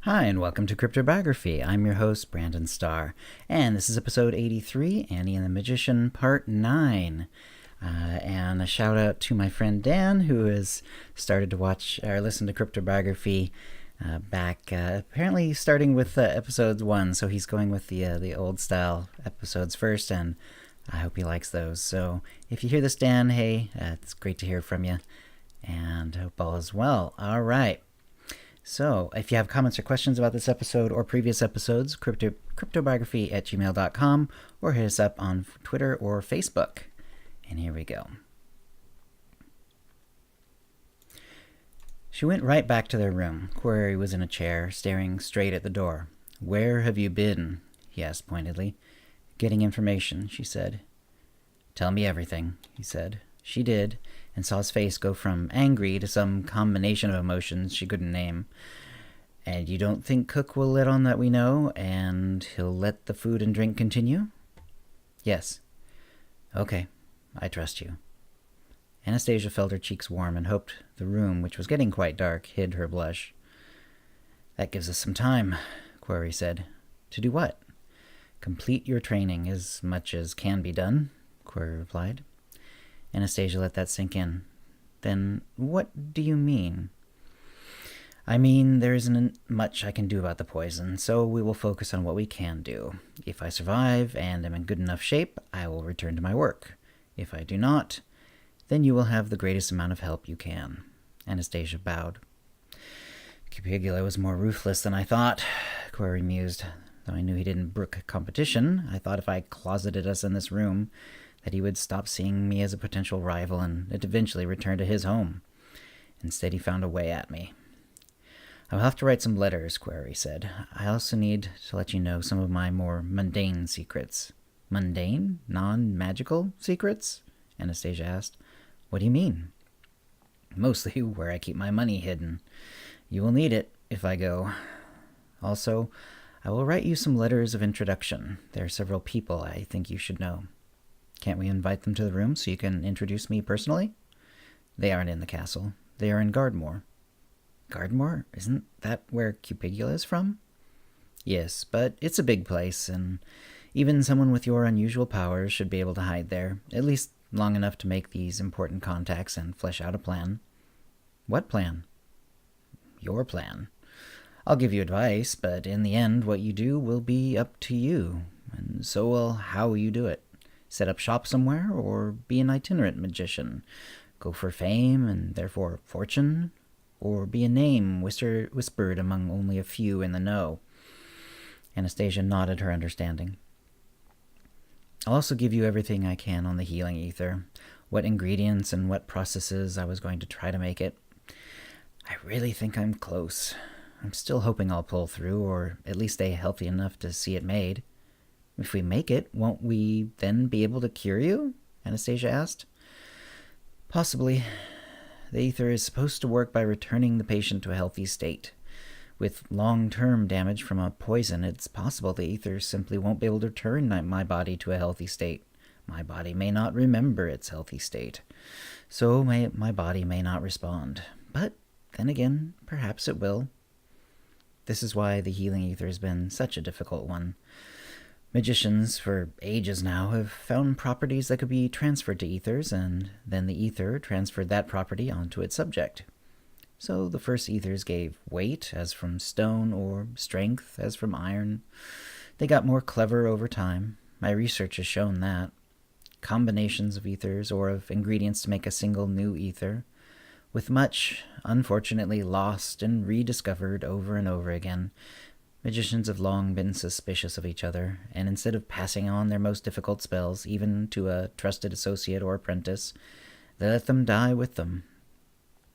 Hi, and welcome to CryptoBiography. I'm your host, Brandon Starr, and this is episode 83, Annie and the Magician, part 9. And a shout out to my friend Dan, who has started to watch or listen to CryptoBiography back, apparently starting with episodes 1, so he's going with the old style episodes first, and I hope he likes those. So if you hear this, Dan, hey, it's great to hear from you, and hope all is well. All right. So, if you have comments or questions about this episode or previous episodes, cryptobiography@gmail.com, or hit us up on Twitter or Facebook. And here we go. She went right back to their room. Quarry was in a chair, staring straight at the door. "Where have you been?" he asked pointedly. "Getting information," she said. "Tell me everything," he said. She did, and saw his face go from angry to some combination of emotions she couldn't name. "And you don't think Cook will let on that we know, and he'll let the food and drink continue?" "Yes." "Okay, I trust you." Anastasia felt her cheeks warm and hoped the room, which was getting quite dark, hid her blush. "That gives us some time," Quarry said. "To do what?" "Complete your training, as much as can be done," Quarry replied. Anastasia let that sink in. "Then what do you mean?" "I mean, there isn't much I can do about the poison, so we will focus on what we can do. If I survive and am in good enough shape, I will return to my work. If I do not, then you will have the greatest amount of help you can." Anastasia bowed. "Cupigula was more ruthless than I thought," Quarry mused. "Though I knew he didn't brook competition, I thought if I closeted us in this room, that he would stop seeing me as a potential rival and eventually return to his home. Instead, he found a way at me." "I will have to write some letters," Quarry said. "I also need to let you know some of my more mundane secrets." "Mundane? Non-magical secrets?" Anastasia asked. "What do you mean?" "Mostly where I keep my money hidden. You will need it if I go. Also, I will write you some letters of introduction. There are several people I think you should know." "Can't we invite them to the room so you can introduce me personally?" "They aren't in the castle. They are in Gardmore." "Gardmore? Isn't that where Cupigula is from?" "Yes, but it's a big place, and even someone with your unusual powers should be able to hide there, at least long enough to make these important contacts and flesh out a plan." "What plan?" "Your plan. I'll give you advice, but in the end, what you do will be up to you, and so will how you do it. Set up shop somewhere, or be an itinerant magician. Go for fame, and therefore fortune, or be a name whispered among only a few in the know." Anastasia nodded her understanding. "I'll also give you everything I can on the healing ether, what ingredients and what processes I was going to try to make it. I really think I'm close. I'm still hoping I'll pull through, or at least stay healthy enough to see it made." "If we make it, won't we then be able to cure you?" Anastasia asked. "Possibly. The ether is supposed to work by returning the patient to a healthy state. With long-term damage from a poison, it's possible the ether simply won't be able to return my body to a healthy state. My body may not remember its healthy state, so my body may not respond. But then again, perhaps it will. This is why the healing ether has been such a difficult one. Magicians, for ages now, have found properties that could be transferred to ethers, and then the ether transferred that property onto its subject. So the first ethers gave weight, as from stone, or strength, as from iron. They got more clever over time. My research has shown that. Combinations of ethers, or of ingredients to make a single new ether, with much, unfortunately, lost and rediscovered over and over again. Magicians have long been suspicious of each other, and instead of passing on their most difficult spells, even to a trusted associate or apprentice, they let them die with them.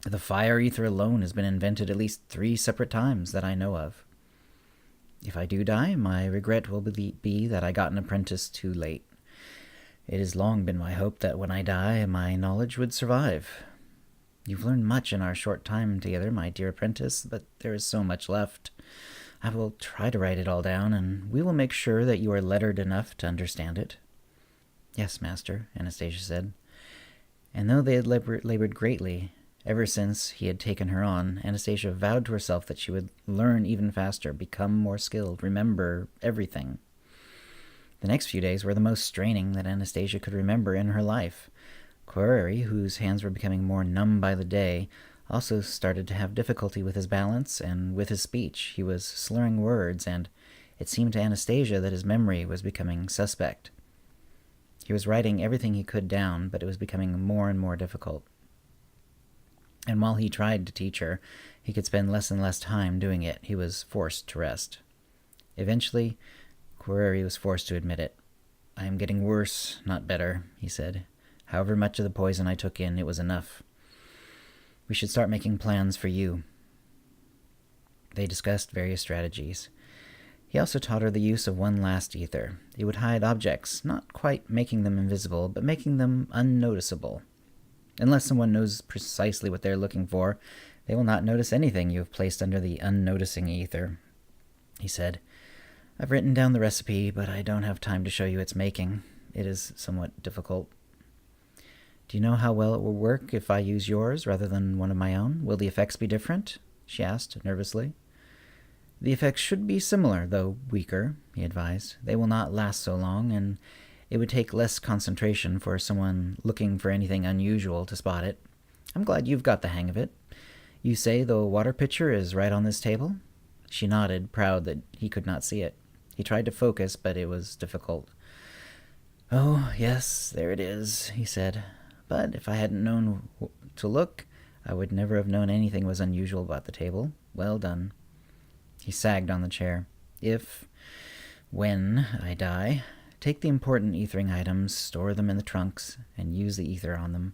The fire ether alone has been invented at least 3 separate times that I know of. If I do die, my regret will be that I got an apprentice too late. It has long been my hope that when I die, my knowledge would survive. You've learned much in our short time together, my dear apprentice, but there is so much left. I will try to write it all down, and we will make sure that you are lettered enough to understand it." "Yes, master," Anastasia said. And though they had labored greatly, Ever since he had taken her on, Anastasia vowed to herself that she would learn even faster, become more skilled, remember everything. The next few days were the most straining that Anastasia could remember in her life. Quirrell, whose hands were becoming more numb by the day, also started to have difficulty with his balance and with his speech. He was slurring words, and it seemed to Anastasia that his memory was becoming suspect. He was writing everything he could down, but it was becoming more and more difficult. And while he tried to teach her, he could spend less and less time doing it. He was forced to rest. Eventually, Quirrell was forced to admit it. "I am getting worse, not better," he said. "However much of the poison I took in, it was enough. We should start making plans for you." They discussed various strategies. He also taught her the use of one last ether. It would hide objects, not quite making them invisible, but making them unnoticeable. Unless someone knows precisely what they're looking for, they will not notice anything you have placed under the unnoticing ether, he said. "I've written down the recipe, but I don't have time to show you its making. It is somewhat difficult." "Do you know how well it will work if I use yours rather than one of my own? Will the effects be different?" she asked nervously. "The effects should be similar, though weaker," he advised. "They will not last so long, and it would take less concentration for someone looking for anything unusual to spot it. I'm glad you've got the hang of it. You say the water pitcher is right on this table?" She nodded, proud that he could not see it. He tried to focus, but it was difficult. "Oh, yes, there it is," he said. "But if I hadn't known to look, I would never have known anything was unusual about the table. Well done." He sagged on the chair. When I die, take the important ethering items, store them in the trunks, and use the ether on them.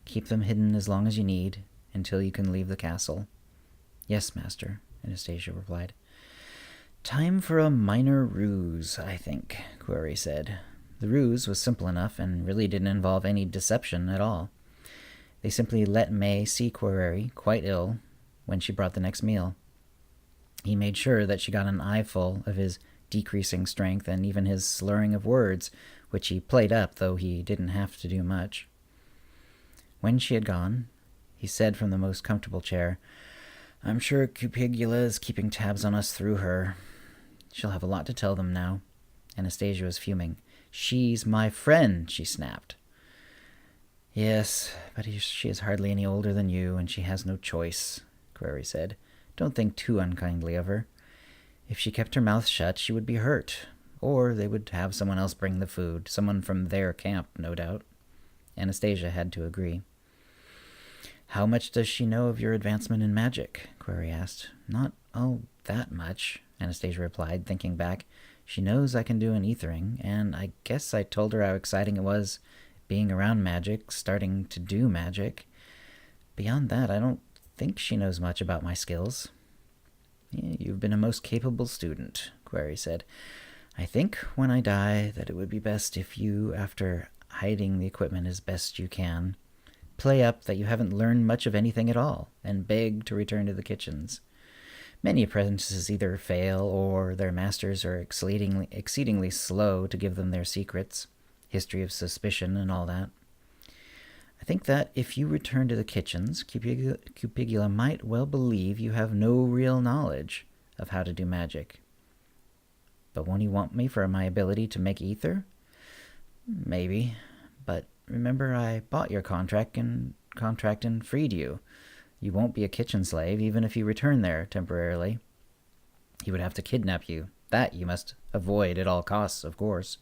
Keep them hidden as long as you need, until you can leave the castle." "Yes, master," Anastasia replied. "Time for a minor ruse, I think," Quirrell said. The ruse was simple enough and really didn't involve any deception at all. They simply let May see Quirrell, quite ill, when she brought the next meal. He made sure that she got an eyeful of his decreasing strength and even his slurring of words, which he played up, though he didn't have to do much. When she had gone, he said from the most comfortable chair, "I'm sure Cupigula is keeping tabs on us through her. She'll have a lot to tell them now." Anastasia was fuming. "She's my friend," she snapped. "Yes, but she is hardly any older than you, and she has no choice," Quirrell said. "Don't think too unkindly of her. If she kept her mouth shut, she would be hurt. Or they would have someone else bring the food, someone from their camp, no doubt." Anastasia had to agree. "How much does she know of your advancement in magic?" Quirrell asked. "Not all that much," Anastasia replied, thinking back. "She knows I can do an ethering, and I guess I told her how exciting it was being around magic, starting to do magic. Beyond that, I don't think she knows much about my skills." "Yeah, you've been a most capable student," Quirrell said. "I think when I die that it would be best if you, after hiding the equipment as best you can, play up that you haven't learned much of anything at all, and beg to return to the kitchens. Many apprentices either fail or their masters are exceedingly slow to give them their secrets, history of suspicion and all that. I think that if you return to the kitchens, Cupigula might well believe you have no real knowledge of how to do magic." "But won't he want me for my ability to make ether?" "Maybe, but remember I bought your contract and freed you. You won't be a kitchen slave, even if you return there temporarily. He would have to kidnap you. That you must avoid at all costs, of course.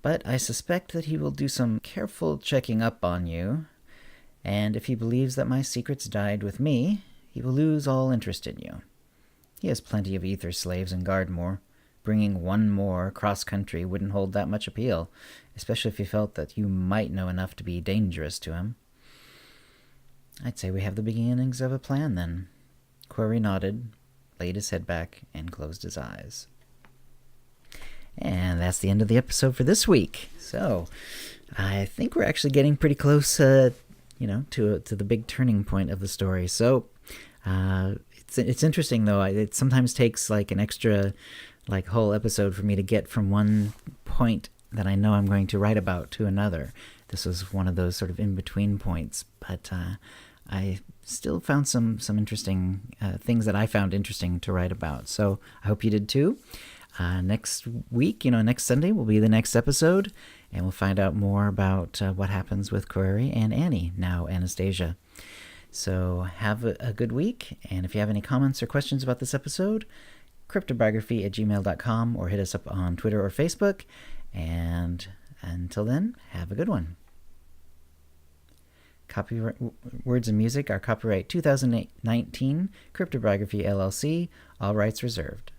But I suspect that he will do some careful checking up on you, and if he believes that my secrets died with me, he will lose all interest in you. He has plenty of ether slaves in Gardmore. Bringing one more cross-country wouldn't hold that much appeal, especially if he felt that you might know enough to be dangerous to him." "I'd say we have the beginnings of a plan, then." Quirrell nodded, laid his head back, and closed his eyes. And that's the end of the episode for this week. So I think we're actually getting pretty close, to the big turning point of the story. So it's interesting, though. It sometimes takes like an extra whole episode for me to get from one point that I know I'm going to write about to another. This was one of those sort of in-between points. But I still found some interesting things that I found interesting to write about. So I hope you did too. Next week, next Sunday will be the next episode, and we'll find out more about what happens with Query and Annie, now Anastasia. So have a good week, and if you have any comments or questions about this episode, CryptoBiography@gmail.com, or hit us up on Twitter or Facebook. And until then, have a good one. Copyright words and music are copyright 2019, CryptoBiography LLC, all rights reserved.